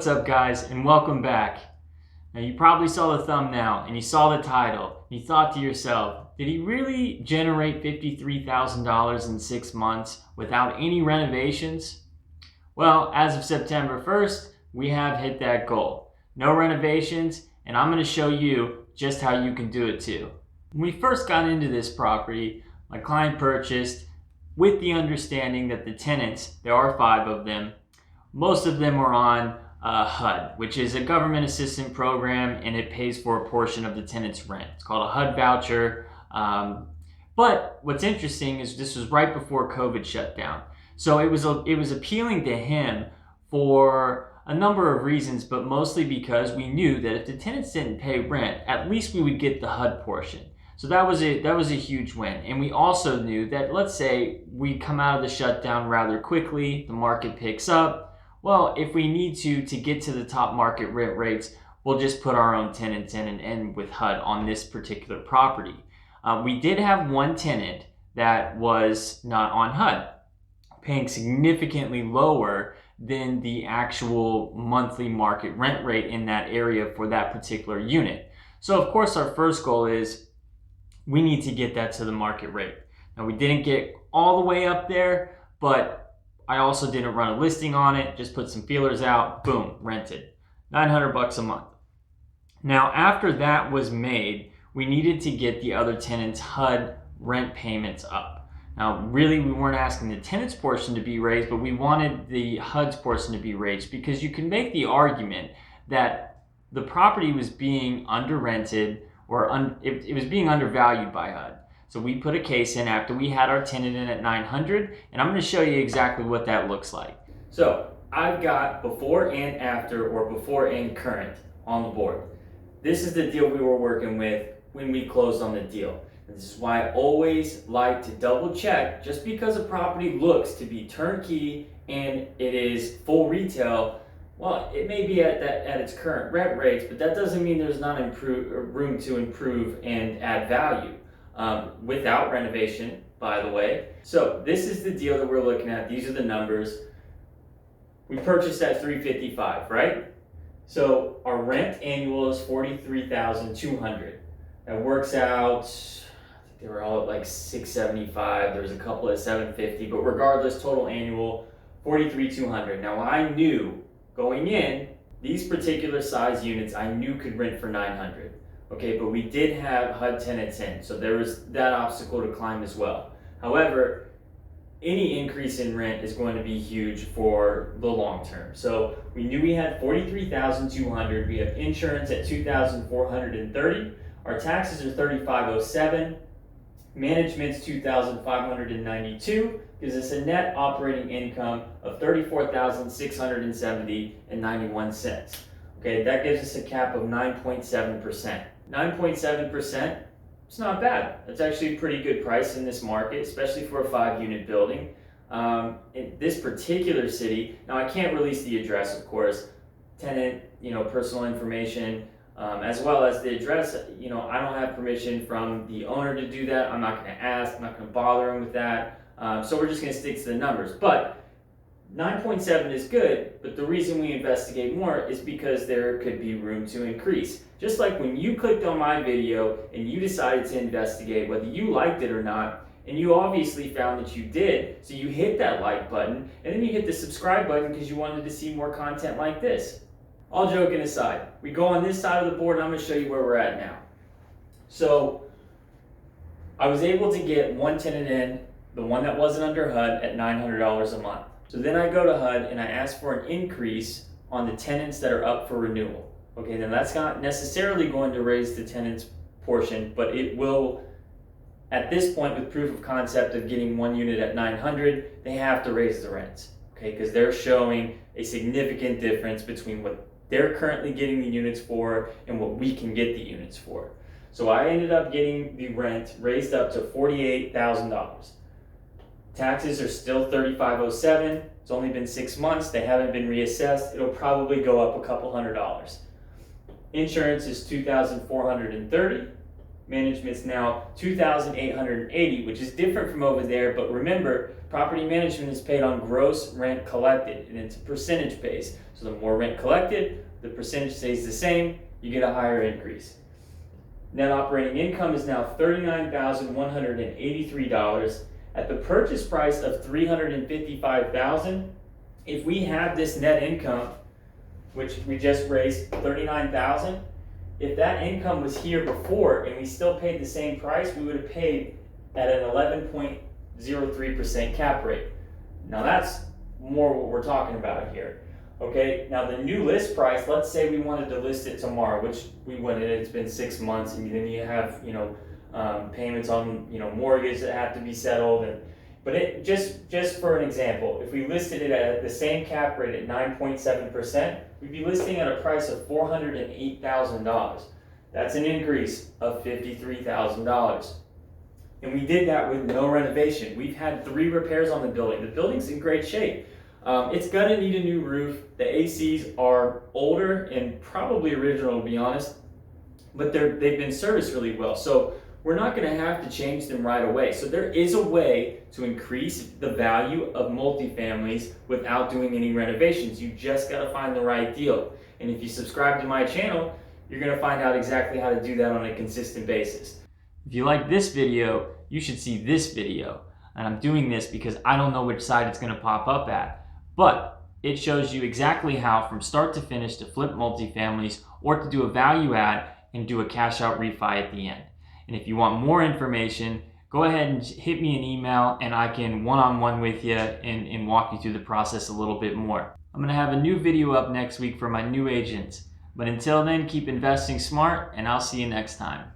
What's up, guys, and welcome back. Now, you probably saw the thumbnail and you saw the title. You thought to yourself, did he really generate $53,000 in 6 months without any renovations? Well, as of September 1st, we have hit that goal. No renovations, and I'm going to show you just how you can do it too. When we first got into this property, my client purchased with the understanding that the tenants, there are 5 of them, most of them are on HUD, which is a government assistance program, and it pays for a portion of the tenant's rent. It's called a HUD voucher. But what's interesting is this was right before COVID shut down. So it was appealing to him for a number of reasons, but mostly because we knew that if the tenants didn't pay rent, at least we would get the HUD portion. So that was a huge win. And we also knew that, let's say we come out of the shutdown rather quickly, the market picks up. Well, if we need to get to the top market rent rates, we'll just put our own tenants in and end with HUD on this particular property. We did have one tenant that was not on HUD, paying significantly lower than the actual monthly market rent rate in that area for that particular unit. So of course our first goal is we need to get that to the market rate. Now, we didn't get all the way up there, but I also didn't run a listing on it, just put some feelers out, boom, rented. $900 a month. Now, after that was made, we needed to get the other tenants' HUD rent payments up. Now, really, we weren't asking the tenants' portion to be raised, but we wanted the HUD's portion to be raised because you can make the argument that the property was being under-rented or it was being undervalued by HUD. So we put a case in after we had our tenant in at 900, and I'm going to show you exactly what that looks like. So I've got before and after, or before and current, on the board. This is the deal we were working with when we closed on the deal. And this is why I always like to double check. Just because a property looks to be turnkey and it is full retail, well, it may be at its current rent rates, but that doesn't mean there's not room to improve and add value. Without renovation, by the way. So this is the deal that we're looking at. These are the numbers. We purchased at $355, right? So our rent annual is $43,200. That works out, I think they were all at like $675. There's a couple at $750, but regardless, total annual $43,200. Now, I knew going in, these particular size units I knew could rent for $900. Okay, but we did have HUD tenants in, so there was that obstacle to climb as well. However, any increase in rent is going to be huge for the long term. So we knew we had $43,200. We have insurance at $2,430. Our taxes are $3,507. Management's $2,592. Gives us a net operating income of $34,670.91. Okay, that gives us a cap of 9.7%. 9.7%, it's not bad. It's actually a pretty good price in this market, especially for a 5-unit building. In this particular city, now I can't release the address, of course, tenant, personal information, as well as the address. I don't have permission from the owner to do that. I'm not going to ask. I'm not going to bother him with that. So we're just going to stick to the numbers. But 9.7 is good, but the reason we investigate more is because there could be room to increase. Just like when you clicked on my video and you decided to investigate whether you liked it or not, and you obviously found that you did, so you hit that like button, and then you hit the subscribe button because you wanted to see more content like this. All joking aside, we go on this side of the board and I'm going to show you where we're at now. So I was able to get one tenant in, the one that wasn't under HUD, at $900 a month. So then I go to HUD and I ask for an increase on the tenants that are up for renewal. Okay, then that's not necessarily going to raise the tenant's portion, but it will, at this point, with proof of concept of getting one unit at $900, they have to raise the rents. Okay, because they're showing a significant difference between what they're currently getting the units for and what we can get the units for. So I ended up getting the rent raised up to $48,000. Taxes are still $3,507. It's only been 6 months. They haven't been reassessed. It'll probably go up a couple $100. Insurance is $2,430. management's now $2,880, which is different from over there. But remember, property management is paid on gross rent collected, and it's a percentage base. So the more rent collected, the percentage stays the same, you get a higher increase. Net operating income is now $39,183 at the purchase price of $355,000. If we have this net income, which we just raised $39,000, if that income was here before and we still paid the same price, we would have paid at an 11.03% cap rate. Now that's more what we're talking about here. Okay, now the new list price, let's say we wanted to list it tomorrow, which we wouldn't, it's been 6 months, and then you have, payments on, mortgage that have to be settled. But it just for an example, if we listed it at the same cap rate at 9.7%, we'd be listing at a price of $408,000. That's an increase of $53,000. And we did that with no renovation. We've had 3 repairs on the building. The building's in great shape. It's gonna need a new roof. The ACs are older and probably original, to be honest, but they've been serviced really well. So we're not gonna have to change them right away. So there is a way to increase the value of multifamilies without doing any renovations. You just gotta find the right deal. And if you subscribe to my channel, you're gonna find out exactly how to do that on a consistent basis. If you like this video, you should see this video. And I'm doing this because I don't know which side it's gonna pop up at. But it shows you exactly how from start to finish to flip multifamilies or to do a value add and do a cash out refi at the end. And if you want more information, go ahead and hit me an email and I can one-on-one with you and walk you through the process a little bit more. I'm gonna have a new video up next week for my new agents. But until then, keep investing smart and I'll see you next time.